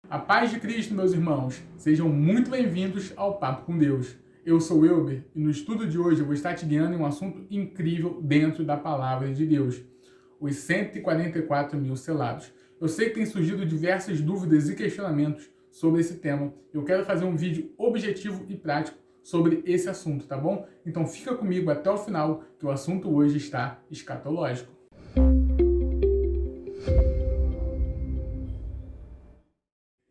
A paz de Cristo, meus irmãos, sejam muito bem-vindos ao Papo com Deus. Eu sou o Elber e no estudo de hoje eu vou estar te guiando em um assunto incrível dentro da Palavra de Deus: os 144 mil selados. Eu sei que tem surgido diversas dúvidas e questionamentos sobre esse tema. Eu quero fazer um vídeo objetivo e prático sobre esse assunto, tá bom? Então fica comigo até o final, que o assunto hoje está escatológico.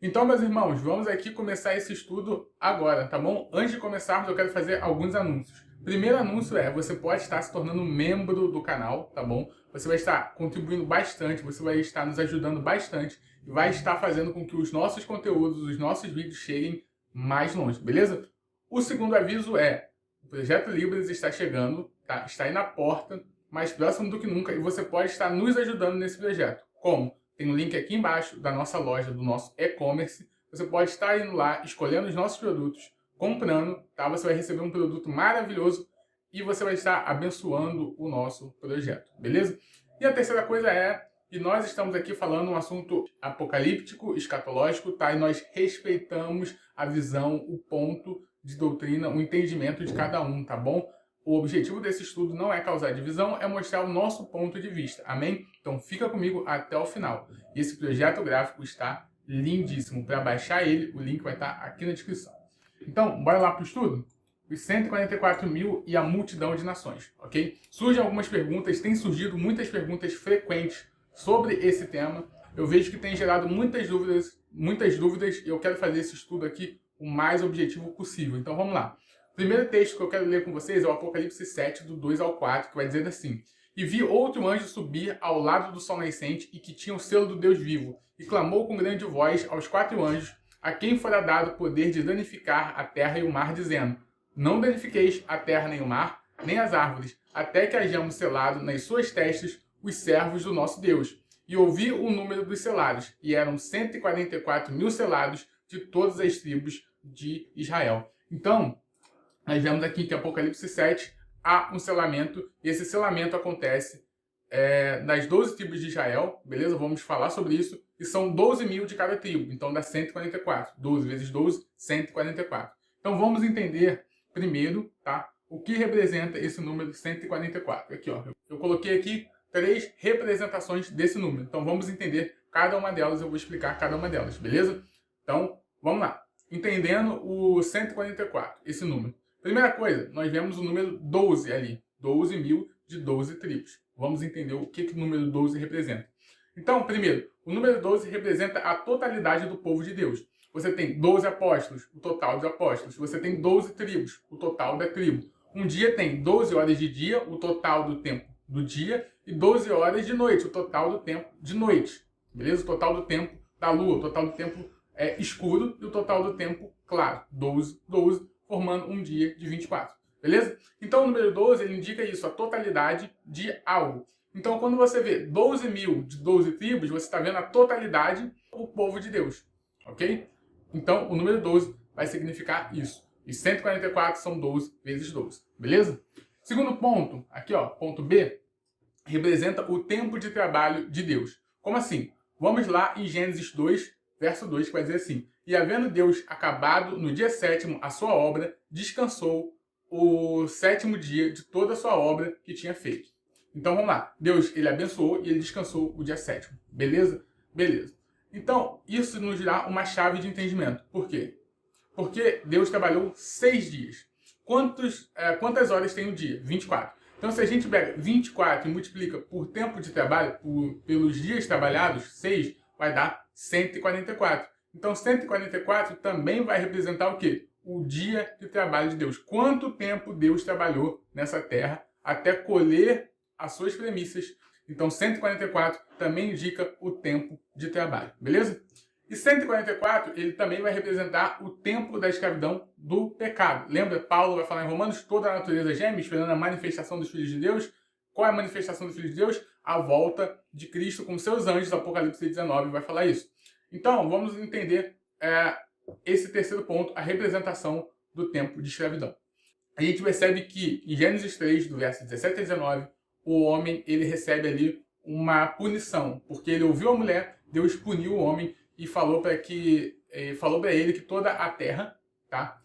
Então, meus irmãos, vamos aqui começar esse estudo agora, tá bom? Antes de começarmos, eu quero fazer alguns anúncios. Primeiro anúncio é, você pode estar se tornando membro do canal, tá bom? Você vai estar contribuindo bastante, você vai estar nos ajudando bastante e vai estar fazendo com que os nossos conteúdos, os nossos vídeos cheguem mais longe, beleza? O segundo aviso é, o Projeto Libras está chegando, tá? Está aí na porta, mais próximo do que nunca, e você pode estar nos ajudando nesse projeto. Como? Tem um link aqui embaixo da nossa loja, do nosso e-commerce. Você pode estar indo lá, escolhendo os nossos produtos, comprando, tá? Você vai receber um produto maravilhoso e você vai estar abençoando o nosso projeto, beleza? E a terceira coisa é que nós estamos aqui falando um assunto apocalíptico, escatológico, tá? E nós respeitamos a visão, o ponto de doutrina, o entendimento de cada um, tá bom? O objetivo desse estudo não é causar divisão, é mostrar o nosso ponto de vista, amém? Então fica comigo até o final. Esse projeto gráfico está lindíssimo. Para baixar ele, o link vai estar aqui na descrição. Então, bora lá para o estudo? Os 144 mil e a multidão de nações, ok? Surgem algumas perguntas, tem surgido muitas perguntas frequentes sobre esse tema. Eu vejo que tem gerado muitas dúvidas e eu quero fazer esse estudo aqui o mais objetivo possível. Então vamos lá. O primeiro texto que eu quero ler com vocês é o Apocalipse 7, do 2 ao 4, que vai dizer assim: E vi outro anjo subir ao lado do sol nascente e que tinha o selo do Deus vivo, e clamou com grande voz aos 4 anjos, a quem fora dado o poder de danificar a terra e o mar, dizendo: Não danifiqueis a terra nem o mar, nem as árvores, até que hajamos selado nas suas testas os servos do nosso Deus. E ouvi o número dos selados, e eram 144 mil selados de todas as tribos de Israel. Então, nós vemos aqui que Apocalipse 7 há um selamento, e esse selamento acontece nas 12 tribos de Israel, beleza? Vamos falar sobre isso, e são 12 mil de cada tribo, então dá 144. 12 vezes 12, 144. Então vamos entender primeiro, tá? O que representa esse número 144. Aqui, ó, eu coloquei aqui 3 representações desse número, então vamos entender cada uma delas, eu vou explicar cada uma delas, beleza? Então, vamos lá. Entendendo o 144, esse número. Primeira coisa, nós vemos o número 12 ali. 12 mil de 12 tribos. Vamos entender o que o número 12 representa. Então, primeiro, o número 12 representa a totalidade do povo de Deus. Você tem 12 apóstolos, o total dos apóstolos. Você tem 12 tribos, o total da tribo. Um dia tem 12 horas de dia, o total do tempo do dia, e 12 horas de noite, o total do tempo de noite. Beleza? O total do tempo da lua, o total do tempo escuro e o total do tempo claro. 12, 12, formando um dia de 24. Beleza? Então o número 12 ele indica isso, a totalidade de algo. Então quando você vê 12 mil de 12 tribos, você está vendo a totalidade do povo de Deus. Ok? Então o número 12 vai significar isso. E 144 são 12 vezes 12. Beleza? Segundo ponto, aqui ó, ponto B, representa o tempo de trabalho de Deus. Como assim? Vamos lá em Gênesis 2, verso 2, que vai dizer assim: E havendo Deus acabado no dia 7º a sua obra, descansou o 7º dia de toda a sua obra que tinha feito. Então vamos lá. Deus, ele abençoou e ele descansou o dia 7º. Beleza? Beleza. Então, isso nos dá uma chave de entendimento. Por quê? Porque Deus trabalhou 6 dias. Quantas horas tem o dia? 24. Então, se a gente pega 24 e multiplica por tempo de trabalho, pelos dias trabalhados, 6, vai dar 144. Então, 144 também vai representar o quê? O dia de trabalho de Deus. Quanto tempo Deus trabalhou nessa terra até colher as suas premissas. Então, 144 também indica o tempo de trabalho. Beleza? E 144, ele também vai representar o tempo da escravidão do pecado. Lembra? Paulo vai falar em Romanos, toda a natureza geme, esperando a manifestação dos filhos de Deus. Qual é a manifestação dos filhos de Deus? A volta de Cristo com seus anjos, Apocalipse 19 vai falar isso. Então, vamos entender esse terceiro ponto, a representação do tempo de escravidão. A gente percebe que em Gênesis 3, do verso 17 a 19, o homem ele recebe ali uma punição, porque ele ouviu a mulher, Deus puniu o homem e falou para ele que toda a terra, tá,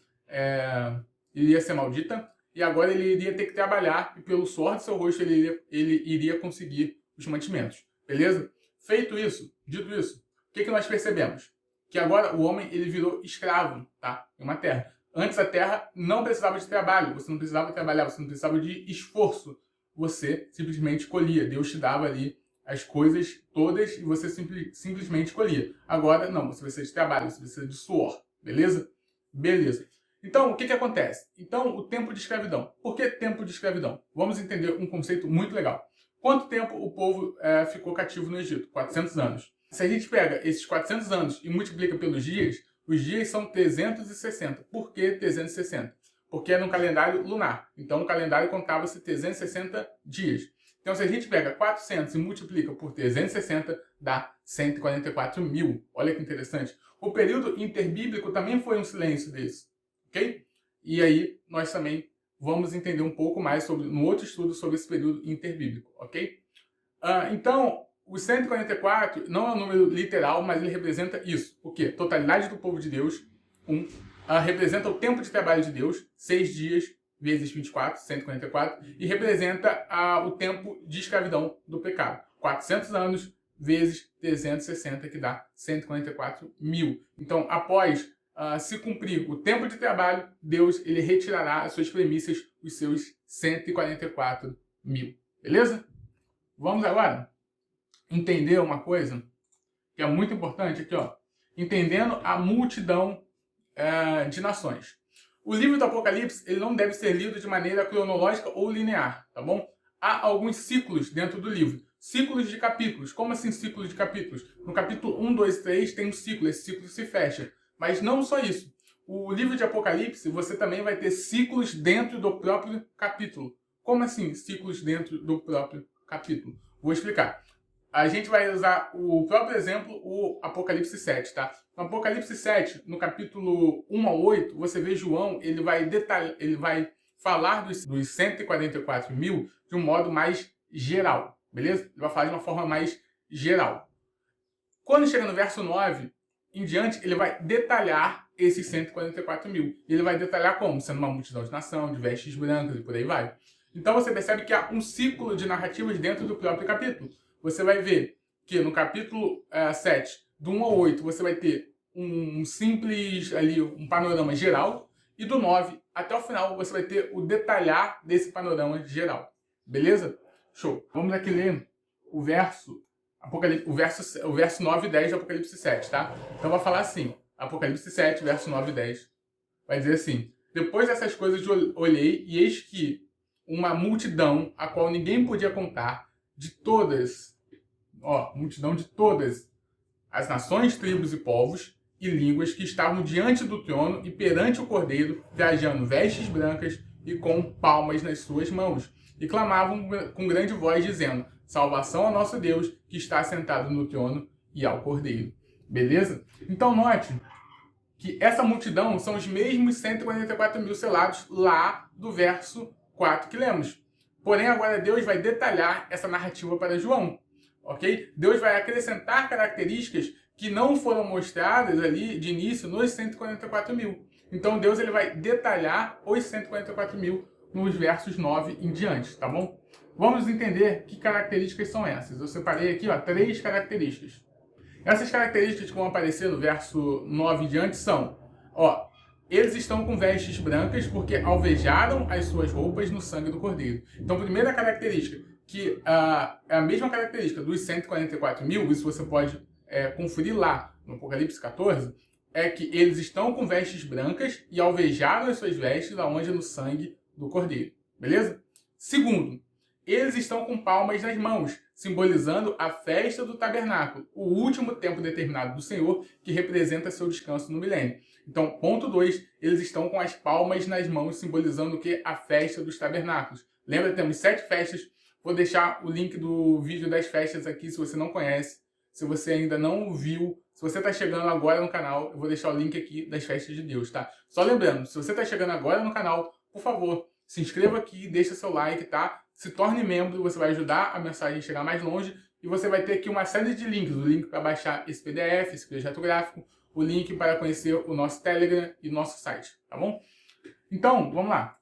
iria ser maldita, e agora ele iria ter que trabalhar, e pelo suor do seu rosto ele iria conseguir os mantimentos. Beleza? Feito isso, dito isso, o que nós percebemos? Que agora o homem ele virou escravo, tá, em uma terra. Antes a terra não precisava de trabalho, você não precisava trabalhar, você não precisava de esforço. Você simplesmente colhia. Deus te dava ali as coisas todas e você simplesmente colhia. Agora, não, você precisa de trabalho, você precisa de suor. Beleza? Beleza. Então, o que acontece? Então, o tempo de escravidão. Por que tempo de escravidão? Vamos entender um conceito muito legal. Quanto tempo o povo ficou cativo no Egito? 400 anos. Se a gente pega esses 400 anos e multiplica pelos dias, os dias são 360. Por que 360? Porque é no calendário lunar. Então, o calendário contava-se 360 dias. Então, se a gente pega 400 e multiplica por 360, dá 144 mil. Olha que interessante. O período interbíblico também foi um silêncio desse. Ok? E aí, nós também vamos entender um pouco mais no outro estudo sobre esse período interbíblico. Ok? Então, o 144 não é um número literal, mas ele representa isso. O quê? Totalidade do povo de Deus, representa o tempo de trabalho de Deus, 6 dias vezes 24, 144, e representa o tempo de escravidão do pecado. 400 anos vezes 360, que dá 144 mil. Então, após se cumprir o tempo de trabalho, Deus ele retirará as suas premissas, os seus 144 mil. Beleza? Vamos agora entender uma coisa que é muito importante aqui, ó. Entendendo a multidão de nações. O livro do Apocalipse ele não deve ser lido de maneira cronológica ou linear, tá bom? Há alguns ciclos dentro do livro. Ciclos de capítulos. Como assim ciclos de capítulos? No capítulo 1, 2, 3 tem um ciclo. Esse ciclo se fecha. Mas não só isso. O livro de Apocalipse, você também vai ter ciclos dentro do próprio capítulo. Como assim ciclos dentro do próprio capítulo? Vou explicar. A gente vai usar o próprio exemplo, o Apocalipse 7, tá? No Apocalipse 7, no capítulo 1 ao 8, você vê João, ele vai falar dos 144 mil de um modo mais geral, beleza? Ele vai falar de uma forma mais geral. Quando chega no verso 9 em diante, ele vai detalhar esses 144 mil. Ele vai detalhar como? Sendo uma multidão de nação, de vestes brancas e por aí vai. Então você percebe que há um ciclo de narrativas dentro do próprio capítulo. Você vai ver que no capítulo 7, do 1 ao 8, você vai ter um simples ali, um panorama geral, e do 9 até o final você vai ter o detalhar desse panorama geral. Beleza? Show. Vamos aqui ler o verso 9 e 10 do Apocalipse 7, tá? Então vai falar assim, Apocalipse 7, verso 9 e 10. Vai dizer assim: depois dessas coisas olhei, e eis que uma multidão, a qual ninguém podia contar, multidão de todas as nações, tribos e povos e línguas que estavam diante do trono e perante o Cordeiro, trajando vestes brancas e com palmas nas suas mãos, e clamavam com grande voz, dizendo: salvação ao nosso Deus, que está sentado no trono, e ao Cordeiro. Beleza? Então note que essa multidão são os mesmos 144 mil selados lá do verso 4 que lemos. Porém, agora Deus vai detalhar essa narrativa para João, ok? Deus vai acrescentar características que não foram mostradas ali de início nos 144 mil. Então, Deus ele vai detalhar os 144 mil nos versos 9 em diante, tá bom? Vamos entender que características são essas. Eu separei aqui 3 características. Essas características que vão aparecer no verso 9 em diante são, eles estão com vestes brancas porque alvejaram as suas roupas no sangue do Cordeiro. Então, a primeira característica, que é a mesma característica dos 144 mil, isso você pode conferir lá no Apocalipse 14, é que eles estão com vestes brancas e alvejaram as suas vestes aonde no sangue do Cordeiro. Beleza? Segundo, eles estão com palmas nas mãos, simbolizando a festa do tabernáculo, o último tempo determinado do Senhor, que representa seu descanso no milênio. Então, ponto 2, eles estão com as palmas nas mãos, simbolizando o que? A festa dos tabernáculos. Lembra, temos 7 festas. Vou deixar o link do vídeo das festas aqui, se você não conhece. Se você ainda não viu, se você está chegando agora no canal, eu vou deixar o link aqui das festas de Deus, tá? Só lembrando, se você está chegando agora no canal, por favor, se inscreva aqui, deixa seu like, tá? Se torne membro, você vai ajudar a mensagem a chegar mais longe. e você vai ter aqui uma série de links. O link para baixar esse PDF, esse projeto gráfico, o link para conhecer o nosso Telegram e o nosso site, tá bom? Então, vamos lá.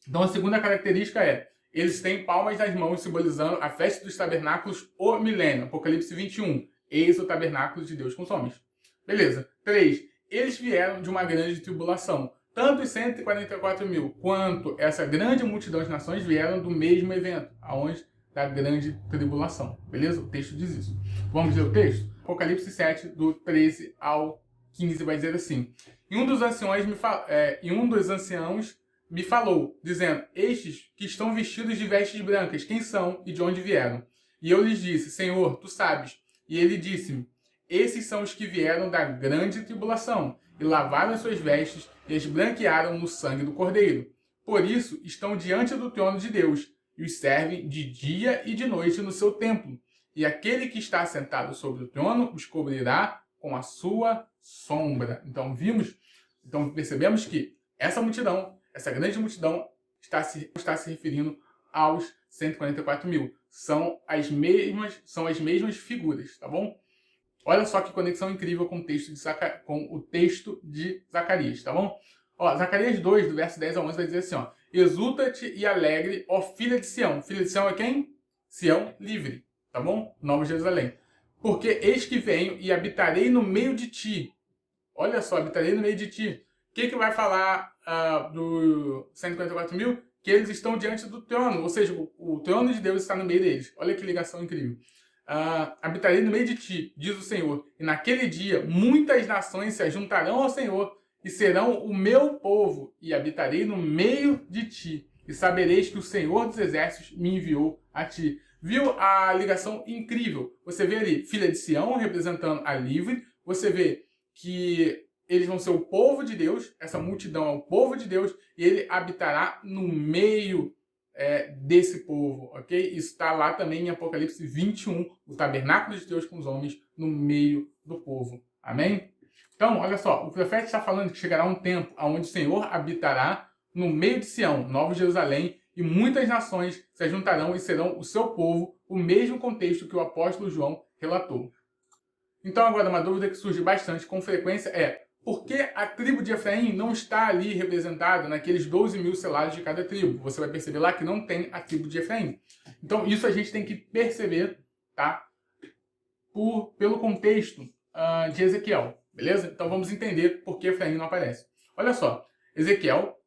Então, a segunda característica é, eles têm palmas nas mãos, simbolizando a festa dos tabernáculos, o milênio. Apocalipse 21. Eis o tabernáculo de Deus com os homens. Beleza. 3. Eles vieram de uma grande tribulação. Tanto os 144 mil quanto essa grande multidão de nações vieram do mesmo evento, aonde? Da grande tribulação. Beleza? O texto diz isso. Vamos ler o texto? Apocalipse 7, do 13 ao 15, vai dizer assim. E um dos anciãos me falou, dizendo, estes que estão vestidos de vestes brancas, quem são e de onde vieram? E eu lhes disse, Senhor, tu sabes. E ele disse-me, esses são os que vieram da grande tribulação, e lavaram as suas vestes, e as branquearam no sangue do Cordeiro. Por isso estão diante do trono de Deus, e os servem de dia e de noite no seu templo. E aquele que está sentado sobre o trono os cobrirá com a sua sombra. Então percebemos que essa multidão, essa grande multidão, está se referindo aos 144 mil. São as mesmas figuras, tá bom? Olha só que conexão incrível com o texto de Zacarias, tá bom? Ó, Zacarias 2, do verso 10 ao 11, vai dizer assim, ó. Exulta-te e alegre, ó filha de Sião. Filha de Sião é quem? Sião livre, tá bom? Nova Jerusalém. Porque eis que venho e habitarei no meio de ti. Olha só, habitarei no meio de ti. O que vai falar do 144 mil? Que eles estão diante do trono, ou seja, o trono de Deus está no meio deles. Olha que ligação incrível. Habitarei no meio de ti, diz o Senhor, e naquele dia muitas nações se ajuntarão ao Senhor e serão o meu povo, e habitarei no meio de ti, e sabereis que o Senhor dos Exércitos me enviou a ti. Viu a ligação incrível? Você vê ali, filha de Sião, representando a livre, você vê que eles vão ser o povo de Deus, essa multidão é o povo de Deus, e ele habitará no meio desse povo, ok? Isso está lá também em Apocalipse 21, o tabernáculo de Deus com os homens no meio do povo. Amém? Então, olha só, o profeta está falando que chegará um tempo onde o Senhor habitará no meio de Sião, Nova Jerusalém, e muitas nações se juntarão e serão o seu povo, o mesmo contexto que o apóstolo João relatou. Então, agora, uma dúvida que surge bastante com frequência é: por que a tribo de Efraim não está ali representada naqueles 12 mil selados de cada tribo? Você vai perceber lá que não tem a tribo de Efraim. Então, isso a gente tem que perceber, tá? Pelo contexto de Ezequiel, beleza? Então, vamos entender por que Efraim não aparece. Olha só, Ezequiel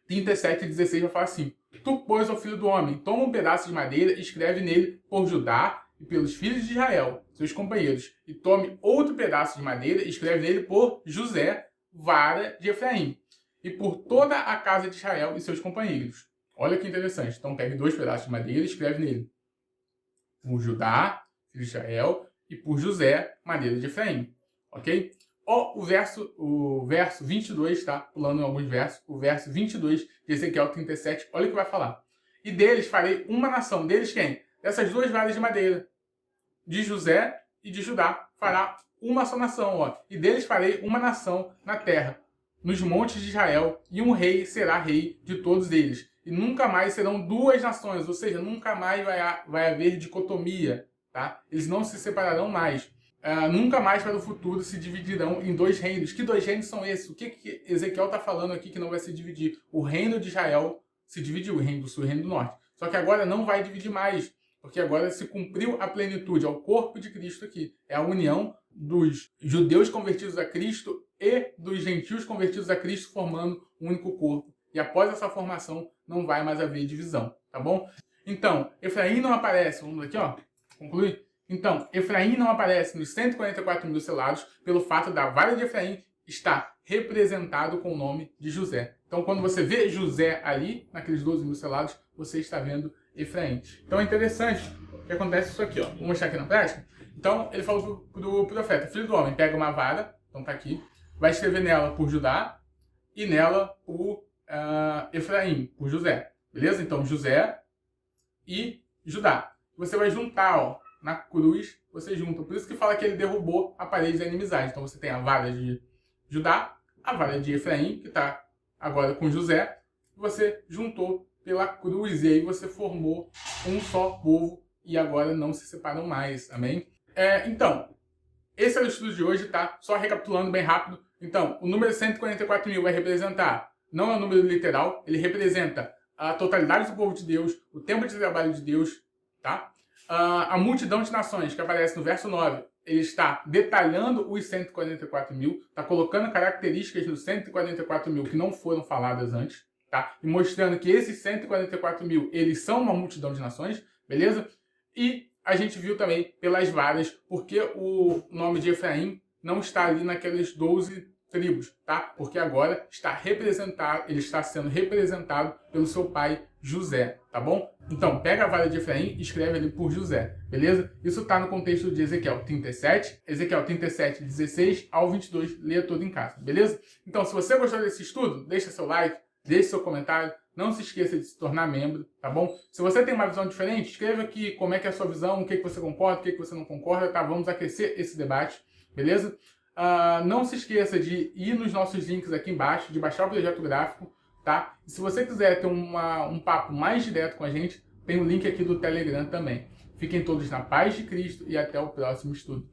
37:16 vai falar assim: Tu, pois, ó filho do homem, toma um pedaço de madeira e escreve nele por Judá e pelos filhos de Israel, seus companheiros, e tome outro pedaço de madeira e escreve nele por José, vara de Efraim, e por toda a casa de Israel e seus companheiros. Olha que interessante. Então pegue 2 pedaços de madeira e escreve nele por Judá, filho de Israel, e por José, madeira de Efraim. Ok? Ó, o verso 22, tá? Pulando em alguns versos. O verso 22 de Ezequiel 37, olha o que vai falar. E deles farei uma nação. Deles quem? Dessas 2 varas de madeira, de José e de Judá, fará uma só nação, ó. E deles farei uma nação na terra, nos montes de Israel, e um rei será rei de todos eles. E nunca mais serão 2 nações, ou seja, nunca mais vai haver dicotomia, tá? Eles não se separarão mais. Nunca mais para o futuro se dividirão em 2 reinos. Que 2 reinos são esses? O que Ezequiel está falando aqui que não vai se dividir? O reino de Israel se dividiu, o reino do sul e o reino do norte. Só que agora não vai dividir mais, porque agora se cumpriu a plenitude, é o corpo de Cristo aqui. É a união dos judeus convertidos a Cristo e dos gentios convertidos a Cristo, formando um único corpo. E após essa formação, não vai mais haver divisão, tá bom? Então, Efraim não aparece, vamos aqui, ó, concluir. Então, Efraim não aparece nos 144 mil selados pelo fato da vara de Efraim estar representado com o nome de José. Então, quando você vê José ali, naqueles 12 mil selados, você está vendo Efraim. Então, é interessante que acontece isso aqui, ó. Vou mostrar aqui na prática. Então, ele falou pro profeta: filho do homem, pega uma vara, então tá aqui, vai escrever nela por Judá e nela por Efraim, por José. Beleza? Então, José e Judá. Você vai juntar, ó, na cruz, você junta. Por isso que fala que ele derrubou a parede da inimizade. Então, você tem a vara de Judá, a vara de Efraim, que está agora com José, você juntou pela cruz, e aí você formou um só povo, e agora não se separam mais, amém? Então, esse é o estudo de hoje, tá? Só recapitulando bem rápido. Então, o número 144.000 vai representar, não é um número literal, ele representa a totalidade do povo de Deus, o tempo de trabalho de Deus, tá? A multidão de nações, que aparece no verso 9, ele está detalhando os 144.000, está colocando características dos 144.000 que não foram faladas antes, tá? E mostrando que esses 144.000, eles são uma multidão de nações, beleza? E a gente viu também pelas varas, porque o nome de Efraim não está ali naquelas 12 tribos, tá? Porque agora está representado, ele está sendo representado pelo seu pai José, tá bom? Então, pega a vara de Efraim e escreve ali por José, beleza? Isso está no contexto de Ezequiel 37, 16 ao 22, leia tudo em casa, beleza? Então, se você gostou desse estudo, deixa seu like, deixe seu comentário, não se esqueça de se tornar membro, tá bom? Se você tem uma visão diferente, escreva aqui como é que é a sua visão, o que você concorda, o que você não concorda, tá? Vamos aquecer esse debate, beleza? Não se esqueça de ir nos nossos links aqui embaixo, de baixar o projeto gráfico, tá? E se você quiser ter um papo mais direto com a gente, tem o link aqui do Telegram também. Fiquem todos na paz de Cristo e até o próximo estudo.